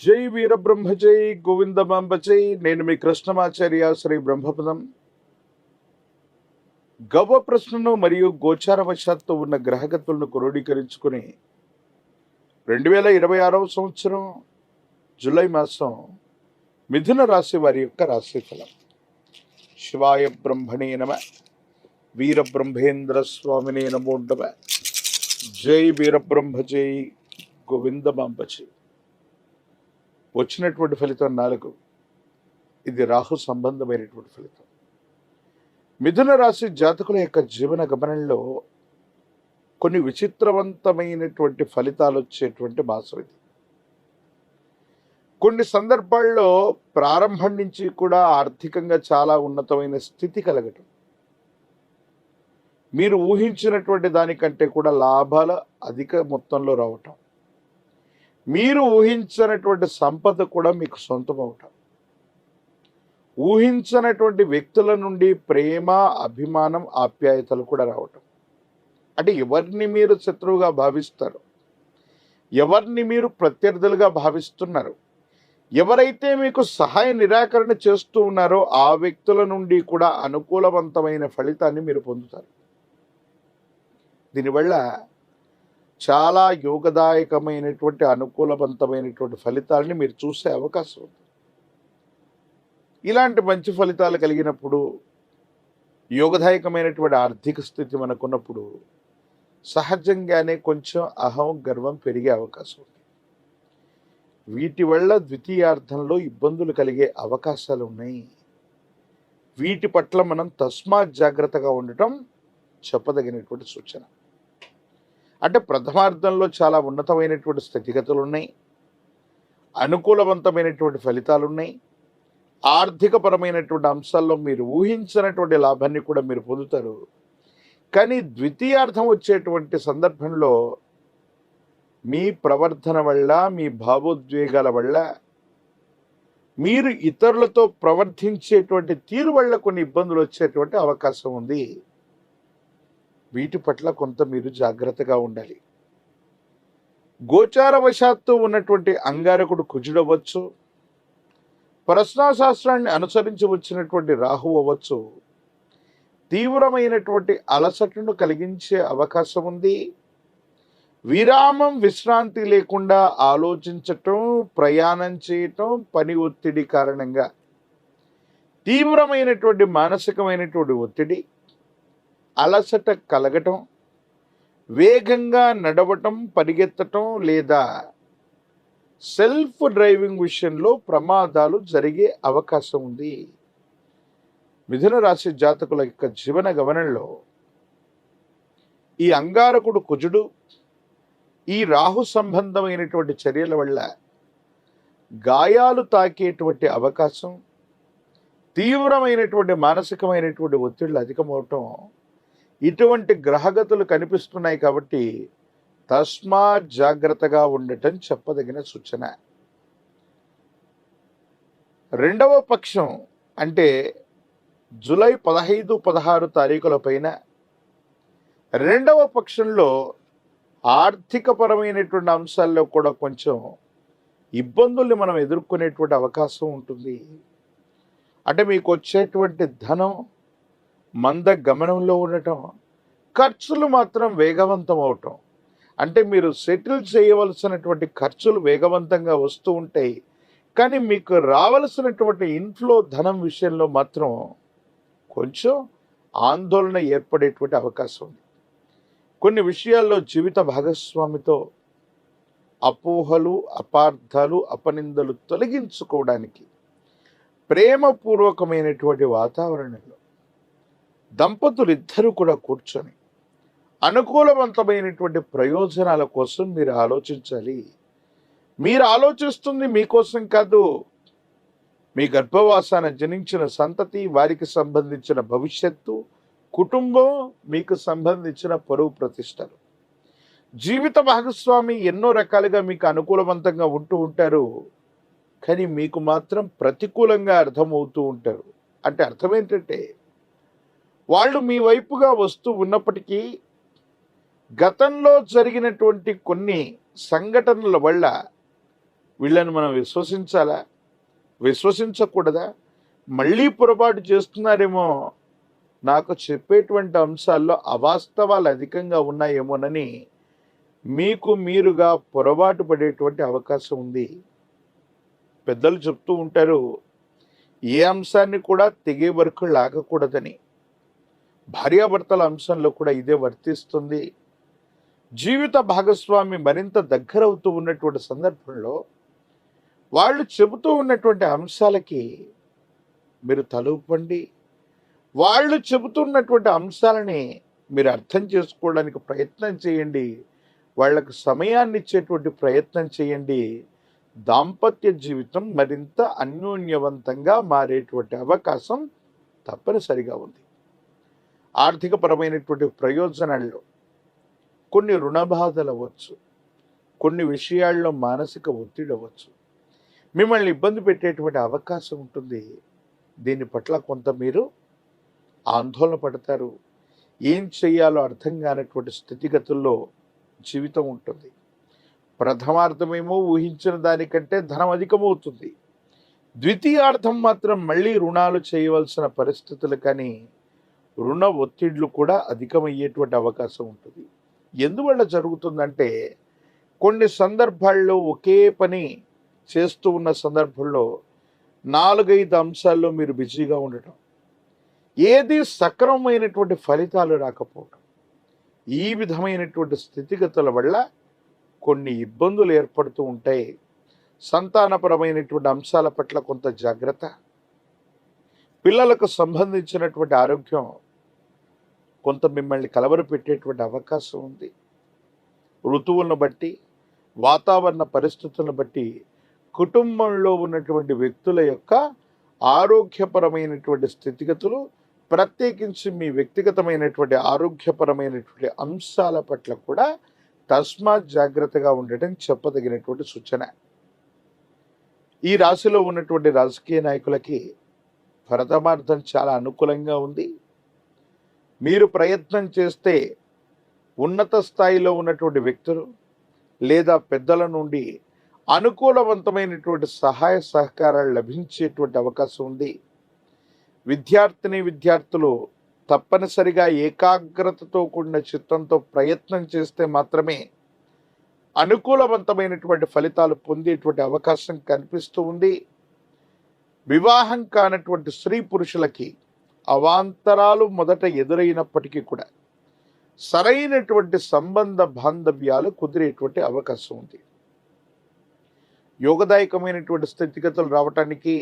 జై వీరబ్రహ్మ జై గోవిందమాంబ జై. నేను మీ కృష్ణమాచార్య శ్రీ బ్రహ్మపదం. గవ్వ ప్రశ్నను మరియు గోచారవశాత్తు ఉన్న గ్రహగతులను క్రోడీకరించుకుని 2026 సంవత్సరం జూలై మాసం మిథున రాశి వారి యొక్క రాశిఫలం. శివాయ బ్రహ్మణే నమ. వీరబ్రహ్మేంద్ర స్వామినే నమో నమ. జై వీరబ్రహ్మ జై గోవిందమాంబ జై. వచ్చినటువంటి ఫలితం 4. ఇది రాహు సంబంధమైనటువంటి ఫలితం. మిథున రాశి జాతకుల యొక్క జీవన గమనంలో కొన్ని విచిత్రవంతమైనటువంటి ఫలితాలు వచ్చేటువంటి మాసం ఇది. కొన్ని సందర్భాల్లో ప్రారంభం నుంచి కూడా ఆర్థికంగా చాలా ఉన్నతమైన స్థితి కలగటం, మీరు ఊహించినటువంటి దానికంటే కూడా లాభాలు అధిక మొత్తంలో రావటం, మీరు ఊహించినటువంటి సంపద కూడా మీకు సొంతం అవటం, ఊహించినటువంటి వ్యక్తుల నుండి ప్రేమ, అభిమానం, ఆప్యాయతలు కూడా రావటం. అంటే ఎవరిని మీరు శత్రువుగా భావిస్తారు, ఎవరిని మీరు ప్రత్యర్థులుగా భావిస్తున్నారు, ఎవరైతే మీకు సహాయ నిరాకరణ చేస్తూ ఉన్నారో ఆ వ్యక్తుల నుండి కూడా అనుకూలవంతమైన ఫలితాన్ని మీరు పొందుతారు. దీనివల్ల చాలా యోగదాయకమైనటువంటి అనుకూలవంతమైనటువంటి ఫలితాలని మీరు చూసే అవకాశం ఉంది. ఇలాంటి మంచి ఫలితాలు కలిగినప్పుడు, యోగదాయకమైనటువంటి ఆర్థిక స్థితి మనకున్నప్పుడు సహజంగానే కొంచెం అహం, గర్వం పెరిగే అవకాశం ఉంది. వీటి వల్ల ద్వితీయార్థంలో ఇబ్బందులు కలిగే అవకాశాలు ఉన్నాయి. వీటి పట్ల మనం తస్మాత్ జాగ్రత్తగా ఉండటం చెప్పదగినటువంటి సూచన. అంటే ప్రథమార్థంలో చాలా ఉన్నతమైనటువంటి స్థితిగతులు ఉన్నాయి, అనుకూలవంతమైనటువంటి ఫలితాలు ఉన్నాయి, ఆర్థికపరమైనటువంటి అంశాల్లో మీరు ఊహించినటువంటి లాభాన్ని కూడా మీరు పొందుతారు. కానీ ద్వితీయార్థం వచ్చేటువంటి సందర్భంలో మీ ప్రవర్తన వల్ల, మీ భావోద్వేగాల వల్ల, మీరు ఇతరులతో ప్రవర్తించేటువంటి తీరు వల్ల కొన్ని ఇబ్బందులు వచ్చేటువంటి అవకాశం ఉంది. వీటి పట్ల కొంత మీరు జాగ్రత్తగా ఉండాలి. గోచారవశాత్తు ఉన్నటువంటి అంగారకుడు కుజుడవచ్చు, ప్రశ్నాశాస్త్రాన్ని అనుసరించి వచ్చినటువంటి రాహు అవ్వచ్చు, తీవ్రమైనటువంటి అలసటను కలిగించే అవకాశం ఉంది. విరామం, విశ్రాంతి లేకుండా ఆలోచించటం, ప్రయాణం చేయటం, పని ఒత్తిడి కారణంగా తీవ్రమైనటువంటి మానసికమైనటువంటి ఒత్తిడి, అలసట కలగటం, వేగంగా నడవటం, పరిగెత్తటం లేదా సెల్ఫ్ డ్రైవింగ్ విషయంలో ప్రమాదాలు జరిగే అవకాశం ఉంది. మిథున రాశి జాతకుల యొక్క జీవన గమనంలో ఈ అంగారకుడు కుజుడు, ఈ రాహు సంబంధమైనటువంటి చర్యల వల్ల గాయాలు తాకేటువంటి అవకాశం, తీవ్రమైనటువంటి మానసికమైనటువంటి ఒత్తిళ్లు అధికమవటం, ఇటువంటి గ్రహగతులు కనిపిస్తున్నాయి. కాబట్టి తస్మాత్ జాగ్రత్తగా ఉండటం చెప్పదగిన సూచన. రెండవ పక్షం అంటే జూలై 15, 16 తారీఖుల పైన రెండవ పక్షంలో ఆర్థికపరమైనటువంటి అంశాల్లో కూడా కొంచెం ఇబ్బందుల్ని మనం ఎదుర్కొనేటువంటి అవకాశం ఉంటుంది. అంటే మీకు వచ్చేటువంటి ధనం మంద గమనంలో ఉండటం, ఖర్చులు మాత్రం వేగవంతం అవటం. అంటే మీరు సెటిల్ చేయవలసినటువంటి ఖర్చులు వేగవంతంగా వస్తూ ఉంటాయి, కానీ మీకు రావలసినటువంటి ఇన్ఫ్లో ధనం విషయంలో మాత్రం కొంచెం ఆందోళన ఏర్పడేటువంటి అవకాశం ఉంది. కొన్ని విషయాల్లో జీవిత భాగస్వామితో అపోహలు, అపార్థాలు, అపనిందలు తొలగించుకోవడానికి ప్రేమపూర్వకమైనటువంటి వాతావరణంలో దంపతులు ఇద్దరు కూడా కూర్చొని అనుకూలవంతమైనటువంటి ప్రయోజనాల కోసం మీరు ఆలోచించాలి. మీరు ఆలోచిస్తుంది మీకోసం కాదు, మీ గర్భవాసాన జనించిన సంతతి, వారికి సంబంధించిన భవిష్యత్తు, కుటుంబం, మీకు సంబంధించిన పరువు ప్రతిష్టలు. జీవిత భాగస్వామి ఎన్నో రకాలుగా మీకు అనుకూలవంతంగా ఉంటూ ఉంటారు, కానీ మీకు మాత్రం ప్రతికూలంగా అర్థమవుతూ ఉంటారు. అంటే అర్థం ఏంటంటే వాళ్ళు మీ వైపుగా వస్తూ ఉన్నప్పటికీ గతంలో జరిగినటువంటి కొన్ని సంఘటనల వల్ల వీళ్ళని మనం విశ్వసించాలా? విశ్వసించకూడదా? మళ్ళీ పొరపాటు చేస్తున్నారేమో, నాకు చెప్పేటువంటి అంశాల్లో అవాస్తవాలు అధికంగా ఉన్నాయేమోనని మీకు మీరుగా పొరపాటు పడేటువంటి అవకాశం ఉంది. పెద్దలు చెప్తూ ఉంటారు, ఏ అంశాన్ని కూడా తెగే వరకు లాగకూడదని. భార్యాభర్తల అంశంలో కూడా ఇదే వర్తిస్తుంది. జీవిత భాగస్వామి మరింత దగ్గరవుతూ ఉన్నటువంటి సందర్భంలో వాళ్ళు చెబుతూ ఉన్నటువంటి అంశాలకి మీరు తలూపండి. వాళ్ళు చెబుతున్నటువంటి అంశాలని మీరు అర్థం చేసుకోవడానికి ప్రయత్నం చేయండి. వాళ్లకు సమయాన్ని ఇచ్చేటువంటి ప్రయత్నం చేయండి. దాంపత్య జీవితం మరింత అన్యోన్యవంతంగా మారేటువంటి అవకాశం తప్పనిసరిగా ఉంది. ఆర్థికపరమైనటువంటి ప్రయోజనాల్లో కొన్ని రుణ బాధలు అవ్వచ్చు, కొన్ని విషయాల్లో మానసిక ఒత్తిడి అవ్వచ్చు, మిమ్మల్ని ఇబ్బంది పెట్టేటువంటి అవకాశం ఉంటుంది. దీని పట్ల కొంత మీరు ఆందోళన పడతారు. ఏం చేయాలో అర్థం కానటువంటి స్థితిగతుల్లో జీవితం ఉంటుంది. ప్రథమార్థమేమో ఊహించిన దానికంటే ధనం అధికమవుతుంది. ద్వితీయార్థం మాత్రం మళ్ళీ రుణాలు చేయవలసిన పరిస్థితులు కానీ రుణ ఒత్తిళ్లు కూడా అధికమయ్యేటువంటి అవకాశం ఉంటుంది. ఎందువల్ల జరుగుతుందంటే, కొన్ని సందర్భాల్లో ఒకే పని చేస్తూ ఉన్న సందర్భంలో 4-5 అంశాల్లో మీరు బిజీగా ఉండటం, ఏది సక్రమమైనటువంటి ఫలితాలు రాకపోవటం, ఈ విధమైనటువంటి స్థితిగతుల వల్ల కొన్ని ఇబ్బందులు ఏర్పడుతూ ఉంటాయి. సంతానపరమైనటువంటి అంశాల పట్ల కొంత జాగ్రత్త, పిల్లలకు సంబంధించినటువంటి ఆరోగ్యం కొంత మిమ్మల్ని కలవరపెట్టేటువంటి అవకాశం ఉంది. ఋతువులను బట్టి, వాతావరణ పరిస్థితులను బట్టి కుటుంబంలో ఉన్నటువంటి వ్యక్తుల యొక్క ఆరోగ్యపరమైనటువంటి స్థితిగతులు, ప్రత్యేకించి మీ వ్యక్తిగతమైనటువంటి ఆరోగ్యపరమైనటువంటి అంశాల పట్ల కూడా తస్మాత్ జాగ్రత్తగా ఉండటం చెప్పదగినటువంటి సూచన. ఈ రాశిలో ఉన్నటువంటి రాజకీయ నాయకులకి ప్రథమార్థం చాలా అనుకూలంగా ఉంది. మీరు ప్రయత్నం చేస్తే ఉన్నత స్థాయిలో ఉన్నటువంటి వ్యక్తులు లేదా పెద్దల నుండి అనుకూలవంతమైనటువంటి సహాయ సహకారాలు లభించేటువంటి అవకాశం ఉంది. విద్యార్థులు తప్పనిసరిగా ఏకాగ్రతతో కూడిన చిత్తంతో ప్రయత్నం చేస్తే మాత్రమే అనుకూలవంతమైనటువంటి ఫలితాలు పొందేటువంటి అవకాశం కనిపిస్తూ ఉంది. వివాహం కానటువంటి స్త్రీ పురుషులకి అవాంతరాలు మొదట ఎదురైనప్పటికీ కూడా సరైనటువంటి సంబంధ బాంధవ్యాలు కుదిరేటువంటి అవకాశం ఉంది. యోగదాయకమైనటువంటి స్థితిగతులు రావటానికి,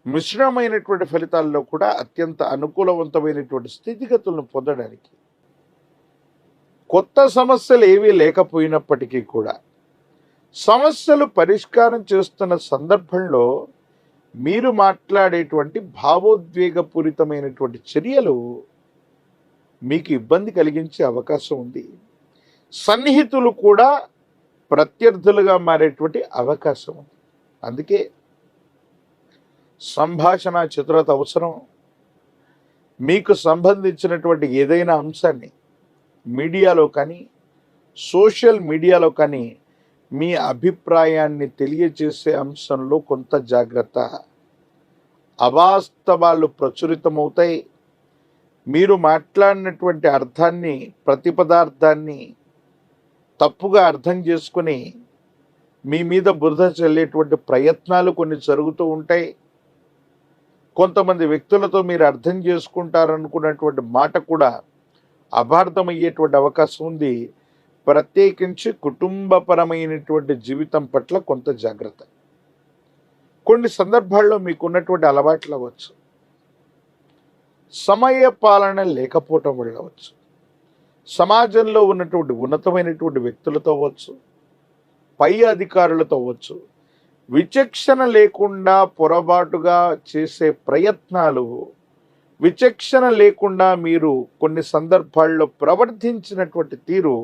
మిశ్రమైనటువంటి ఫలితాల్లో కూడా అత్యంత అనుకూలవంతమైనటువంటి స్థితిగతులను పొందడానికి, కొత్త సమస్యలు ఏవీ లేకపోయినప్పటికీ కూడా సమస్యలు పరిష్కారం చేస్తున్న సందర్భంలో మీరు మాట్లాడేటువంటి భావోద్వేగపూరితమైనటువంటి చర్యలు మీకు ఇబ్బంది కలిగించే అవకాశం ఉంది. సన్నిహితులు కూడా ప్రత్యర్థులుగా మారేటువంటి అవకాశం ఉంది. అందుకే సంభాషణ చతురత అవసరం. మీకు సంబంధించినటువంటి ఏదైనా అంశాన్ని మీడియాలో కానీ, సోషల్ మీడియాలో కానీ మీ అభిప్రాయాన్ని తెలియజేసే అంశంలో కొంత జాగ్రత్త. అవాస్తవాలు ప్రచురితమవుతాయి. మీరు మాట్లాడినటువంటి అర్థాన్ని, ప్రతిపదార్థాన్ని తప్పుగా అర్థం చేసుకుని మీ మీద బురద చల్లేటువంటి ప్రయత్నాలు కొన్ని జరుగుతూ ఉంటాయి. కొంతమంది వ్యక్తులతో మీరు అర్థం చేసుకుంటారనుకున్నటువంటి మాట కూడా అపార్థమయ్యేటువంటి అవకాశం ఉంది. ప్రత్యేకించి కుటుంబపరమైనటువంటి జీవితం పట్ల కొంత జాగ్రత్త. కొన్ని సందర్భాల్లో మీకున్నటువంటి అలవాట్లు అవ్వచ్చు, సమయ పాలన లేకపోవటం వల్ల అవ్వచ్చు, సమాజంలో ఉన్నటువంటి ఉన్నతమైనటువంటి వ్యక్తులతో అవ్వచ్చు, పై అధికారులతో అవ్వచ్చు, విచక్షణ లేకుండా పొరపాటుగా చేసే ప్రయత్నాలు, విచక్షణ లేకుండా మీరు కొన్ని సందర్భాల్లో ప్రవర్తించినటువంటి తీరు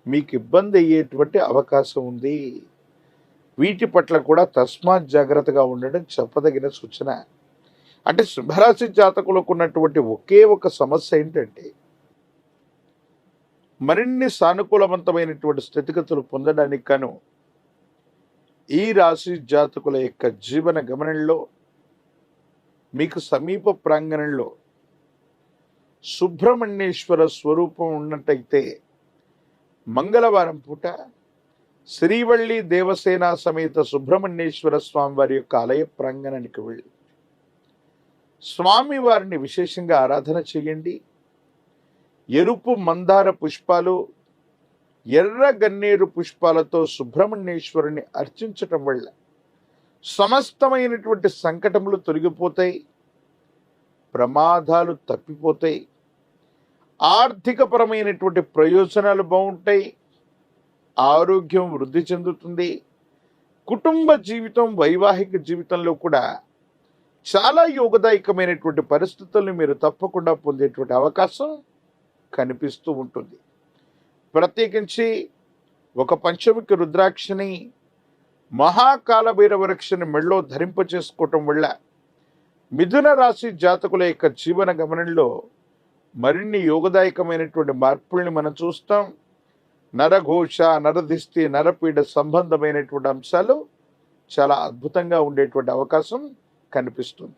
మీకు ఇబ్బంది అయ్యేటువంటి అవకాశం ఉంది. వీటి పట్ల కూడా తస్మాత్ జాగ్రత్తగా ఉండడం చెప్పదగిన సూచన. అంటే సింహరాశి జాతకులకు ఉన్నటువంటి ఒకే ఒక సమస్య ఏంటంటే, మరిన్ని సానుకూలవంతమైనటువంటి స్థితిగతులు పొందడానికి గాను ఈ రాశి జాతకుల యొక్క జీవన గమనంలో మీకు సమీప ప్రాంగణంలో సుబ్రహ్మణ్యేశ్వర స్వరూపం ఉన్నట్టయితే మంగళవారం పూట శ్రీవల్లి దేవసేన సమేత సుబ్రహ్మణ్యేశ్వర స్వామి వారి యొక్క ఆలయ ప్రాంగణానికి వెళ్ళి స్వామి వారిని విశేషంగా ఆరాధన చేయండి. ఎరుపు మందార పుష్పాలు, ఎర్ర గన్నేరు పుష్పాలతో సుబ్రహ్మణ్యేశ్వరుని అర్చించటం వల్ల సమస్తమైనటువంటి సంకటములు తొలగిపోతాయి, ప్రమాదాలు తప్పిపోతాయి, ఆర్థికపరమైనటువంటి ప్రయోజనాలు బాగుంటాయి, ఆరోగ్యం వృద్ధి చెందుతుంది, కుటుంబ జీవితం వైవాహిక జీవితంలో కూడా చాలా యోగదాయకమైనటువంటి పరిస్థితుల్ని మీరు తప్పకుండా పొందేటువంటి అవకాశం కనిపిస్తూ ఉంటుంది. ప్రత్యేకించి ఒక పంచముఖి రుద్రాక్షని మహాకాలభైరవ వృక్షని మెళ్ళో ధరింపచేసుకోవటం వల్ల మిథున రాశి జాతకుల యొక్క జీవన గమనంలో మరిన్ని యోగదాయకమైనటువంటి మార్పుల్ని మనం చూస్తాం. నరఘోష, నరదిష్టి, నరపీడ సంబంధమైనటువంటి అంశాలు చాలా అద్భుతంగా ఉండేటువంటి అవకాశం కనిపిస్తుంది.